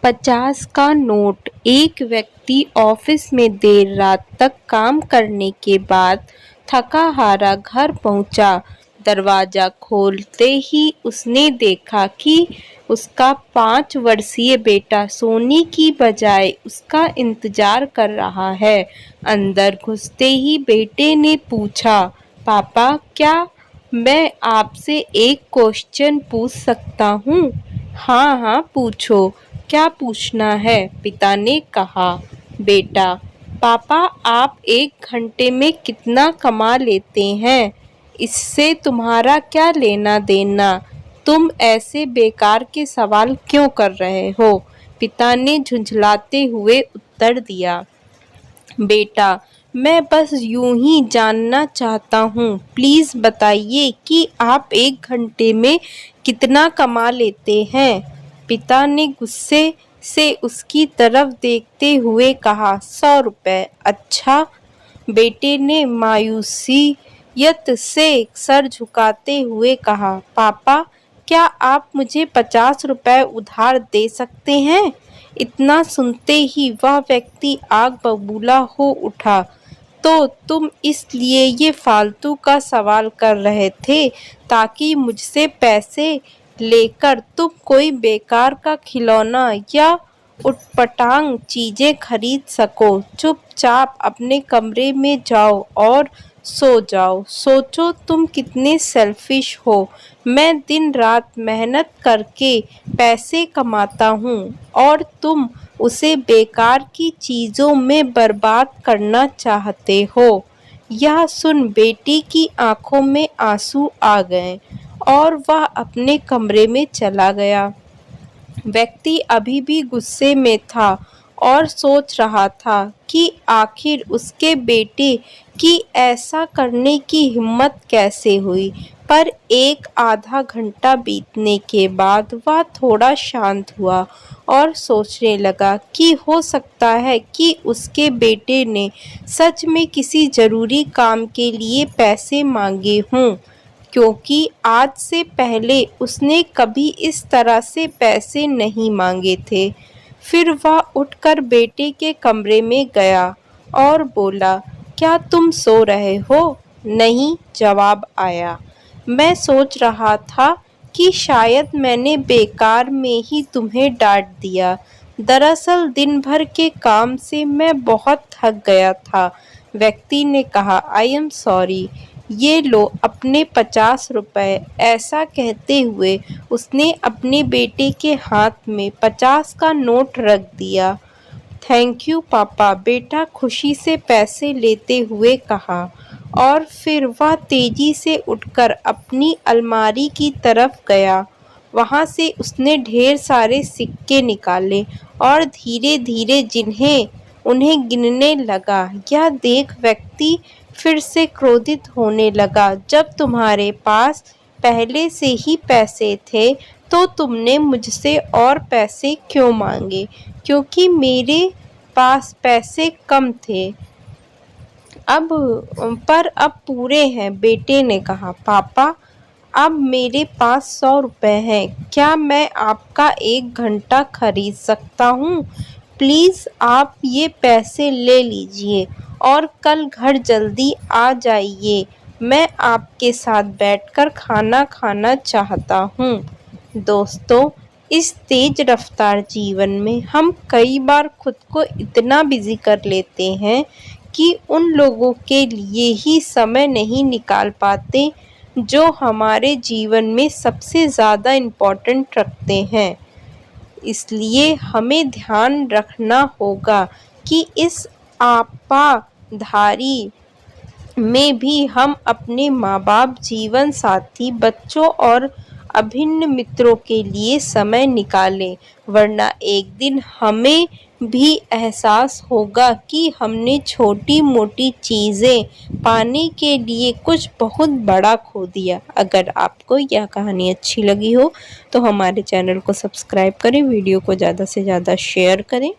50 का नोट। एक व्यक्ति ऑफिस में देर रात तक काम करने के बाद थका हारा घर पहुंचा। दरवाजा खोलते ही उसने देखा कि उसका 5 वर्षीय बेटा सोने की बजाय उसका इंतजार कर रहा है। अंदर घुसते ही बेटे ने पूछा, पापा, क्या मैं आपसे एक क्वेश्चन पूछ सकता हूँ? हाँ हाँ, पूछो, क्या पूछना है? पिता ने कहा। बेटा, पापा, आप 1 घंटे में कितना कमा लेते हैं? इससे तुम्हारा क्या लेना देना? तुम ऐसे बेकार के सवाल क्यों कर रहे हो? पिता ने झुंझलाते हुए उत्तर दिया। बेटा, मैं बस यूं ही जानना चाहता हूँ। प्लीज बताइए कि आप 1 घंटे में कितना कमा लेते हैं? पिता ने गुस्से से उसकी तरफ देखते हुए कहा, 100 रुपए। अच्छा? बेटे ने मायूसियत से सर झुकाते हुए कहा, पापा, क्या आप मुझे 50 रुपए उधार दे सकते हैं? इतना सुनते ही वह व्यक्ति आग बबूला हो उठा। तो तुम इसलिए ये फालतू का सवाल कर रहे थे ताकि मुझसे पैसे लेकर तुम कोई बेकार का खिलौना या उटपटांग चीजें खरीद सको। चुपचाप अपने कमरे में जाओ और सो जाओ। सोचो तुम कितने सेल्फिश हो। मैं दिन रात मेहनत करके पैसे कमाता हूँ और तुम उसे बेकार की चीजों में बर्बाद करना चाहते हो। यह सुन बेटी की आंखों में आंसू आ गए और वह अपने कमरे में चला गया। व्यक्ति अभी भी गुस्से में था और सोच रहा था कि आखिर उसके बेटे की ऐसा करने की हिम्मत कैसे हुई। पर एक आधा घंटा बीतने के बाद वह थोड़ा शांत हुआ और सोचने लगा कि हो सकता है कि उसके बेटे ने सच में किसी जरूरी काम के लिए पैसे मांगे हों, क्योंकि आज से पहले उसने कभी इस तरह से पैसे नहीं मांगे थे। फिर वह उठकर बेटे के कमरे में गया और बोला, क्या तुम सो रहे हो? नहीं, जवाब आया। मैं सोच रहा था कि शायद मैंने बेकार में ही तुम्हें डांट दिया। दरअसल दिन भर के काम से मैं बहुत थक गया था। व्यक्ति ने कहा, आई एम सॉरी। ये लो अपने 50 रुपए। ऐसा कहते हुए उसने अपने बेटे के हाथ में 50 का नोट रख दिया। थैंक यू पापा, बेटा खुशी से पैसे लेते हुए कहा और फिर वह तेजी से उठकर अपनी अलमारी की तरफ गया। वहां से उसने ढेर सारे सिक्के निकाले और धीरे धीरे उन्हें गिनने लगा। यह देख व्यक्ति फिर से क्रोधित होने लगा। जब तुम्हारे पास पहले से ही पैसे थे तो तुमने मुझसे और पैसे क्यों मांगे? क्योंकि मेरे पास पैसे कम थे, अब पूरे हैं, बेटे ने कहा। पापा, अब मेरे पास 100 रुपए हैं। क्या मैं आपका 1 घंटा खरीद सकता हूँ? प्लीज आप ये पैसे ले लीजिए और कल घर जल्दी आ जाइए। मैं आपके साथ बैठकर खाना खाना चाहता हूँ। दोस्तों, इस तेज रफ्तार जीवन में हम कई बार खुद को इतना बिजी कर लेते हैं कि उन लोगों के लिए ही समय नहीं निकाल पाते जो हमारे जीवन में सबसे ज़्यादा इम्पोर्टेंट रखते हैं। इसलिए हमें ध्यान रखना होगा कि इस आपाधारी में भी हम अपने माँ बाप, जीवन साथी, बच्चों और अभिन्न मित्रों के लिए समय निकालें, वरना एक दिन हमें भी एहसास होगा कि हमने छोटी मोटी चीज़ें पाने के लिए कुछ बहुत बड़ा खो दिया। अगर आपको यह कहानी अच्छी लगी हो तो हमारे चैनल को सब्सक्राइब करें, वीडियो को ज़्यादा से ज़्यादा शेयर करें।